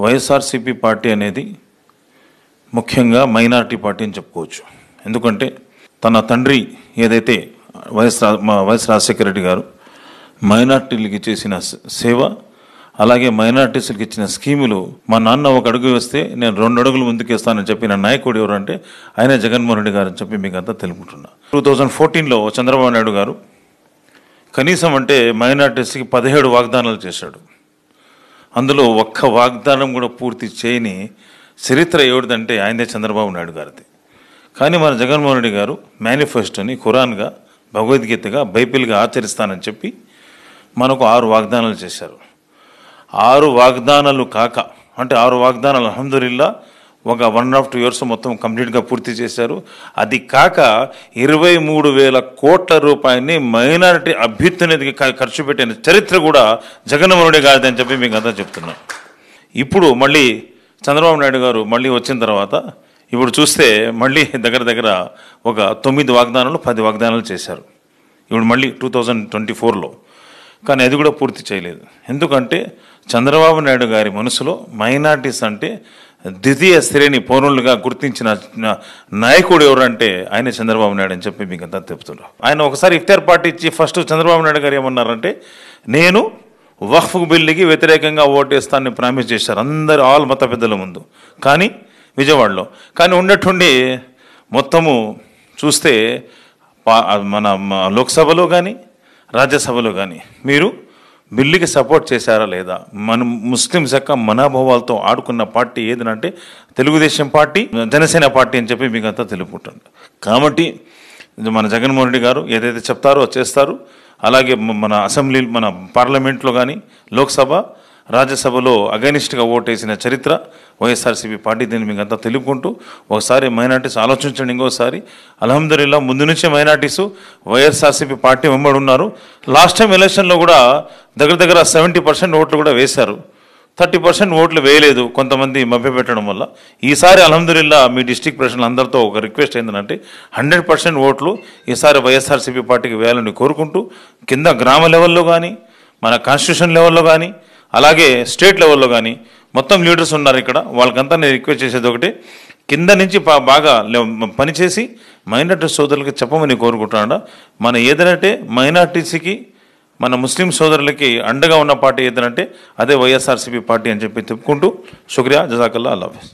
YSRCP party అనేది ముఖ్యంగా minority party అని చెప్పుకోవచ్చు. ఎందుకంటే తన తండ్రి ఏదైతే వైఎస్ రాజశేఖర రెడ్డి గారు మైనార్టీలకి చేసిన సేవ, అలాగే మైనార్టీస్కి ఇచ్చిన స్కీములు, మా నాన్న ఒక అడుగు వేస్తే నేను 2 అడుగులు ముందుకేస్తానని చెప్పిన నాయకుడు ఎవరంటే ఆయన జగన్మోహన్ రెడ్డి గారు అని చెప్పి మీకు అంతా తెలుపుకుంటున్నా. 2014లో చంద్రబాబు నాయుడు గారు కనీసం అంటే మైనార్టీస్కి 17 వాగ్దానాలు చేశాడు. అందులో ఒక్క వాగ్దానం కూడా పూర్తి చేయని చరిత్ర ఎవరిదంటే ఆయనే చంద్రబాబు నాయుడు గారిది. కానీ మన జగన్మోహన్ రెడ్డి గారు మేనిఫెస్టోని ఖురాన్గా, భగవద్గీతగా, బైబిల్గా ఆచరిస్తానని చెప్పి మనకు 6 వాగ్దానాలు చేశారు. 6 వాగ్దానాలు కాక అంటే 6 వాగ్దానాలు అల్హమ్దులిల్లా ఒక 1.5-2 years మొత్తం కంప్లీట్గా పూర్తి చేశారు. అది కాక 23,000 కోట్ల రూపాయలని మైనారిటీ అభ్యున్నతికి ఖర్చు పెట్టిన చరిత్ర కూడా జగన్మోహన్ రెడ్డి గారిది అని చెప్పి మీకు అంతా చెప్తున్నాను. ఇప్పుడు మళ్ళీ చంద్రబాబు నాయుడు గారు మళ్ళీ వచ్చిన తర్వాత ఇప్పుడు చూస్తే మళ్ళీ దగ్గర ఒక 9 వాగ్దానాలు 10 వాగ్దానాలు చేశారు ఇప్పుడు మళ్ళీ 2024లో. కానీ అది కూడా పూర్తి చేయలేదు. ఎందుకంటే చంద్రబాబు నాయుడు గారి మనసులో మైనార్టీస్ అంటే ద్వితీయ శ్రేణి పౌరులుగా గుర్తించిన నాయకుడు ఎవరంటే ఆయన చంద్రబాబు నాయుడు అని చెప్పి మీకు అంతా చెప్తున్నారు. ఆయన ఒకసారి ఇఫ్తార్ పార్టీ ఇచ్చి ఫస్ట్ చంద్రబాబు నాయుడు గారు ఏమన్నారంటే నేను వక్ఫ్ బిల్లుకి వ్యతిరేకంగా ఓటేస్తానని ప్రామిస్ చేశారు అందరు ఆల్ మత పెద్దల ముందు. కానీ విజయవాడలో ఉన్నట్టుండి మొత్తము చూస్తే మన లోక్సభలో కానీ రాజ్యసభలో కానీ మీరు బిల్లుకి సపోర్ట్ చేశారా లేదా? మన ముస్లిమ్స్ యొక్క మనోభావాలతో ఆడుకున్న పార్టీ ఏదనంటే తెలుగుదేశం పార్టీ, జనసేన పార్టీ అని చెప్పి మీకు అంతా తెలుపుకుంటుంది. కాబట్టి మన జగన్మోహన్ రెడ్డి గారు ఏదైతే చెప్తారో చేస్తారు. అలాగే మన అసెంబ్లీ, మన పార్లమెంట్లో కానీ లోక్సభ, రాజ్యసభలో అగైనిస్ట్గా ఓటేసిన చరిత్ర వైఎస్ఆర్సీపీ పార్టీ. దీన్ని మీకు అంతా తెలుపుకుంటూ ఒకసారి మైనార్టీస్ ఆలోచించండి. ఇంకోసారి అల్హమ్దులిల్లా ముందు నుంచే మైనార్టీస్ వైఎస్ఆర్సీపీ పార్టీ వెంబడి ఉన్నారు. లాస్ట్ టైం ఎలక్షన్లో కూడా దగ్గర 70% ఓట్లు కూడా వేశారు. 30% ఓట్లు వేయలేదు కొంతమంది మభ్యపెట్టడం వల్ల. ఈసారి అల్హమ్దులిల్లా మీ డిస్ట్రిక్ట్ ప్రెసిడెంట్ అందరితో ఒక రిక్వెస్ట్ ఏంటంటే 100% ఓట్లు ఈసారి వైఎస్ఆర్సీపీ పార్టీకి వేయాలని కోరుకుంటూ కింద గ్రామ లెవెల్లో కానీ, మన కాన్స్టిట్యూషన్ లెవెల్లో కానీ, అలాగే స్టేట్ లెవెల్లో కానీ మొత్తం లీడర్స్ ఉన్నారు ఇక్కడ. వాళ్ళకంతా నేను రిక్వెస్ట్ చేసేది ఒకటి, కింద నుంచి బాగా పనిచేసి మైనార్టీ సోదరులకి చెప్పమని కోరుకుంటున్నాను. మన ఏదంటే మైనార్టీస్కి, మన ముస్లిం సోదరులకి అండగా ఉన్న పార్టీ ఏదంటే అదే వైఎస్ఆర్సీపీ పార్టీ అని చెప్పి చెప్పుకుంటూ శుక్రియా, జజాకల్లా, అల్లాహ్ హఫీజ్.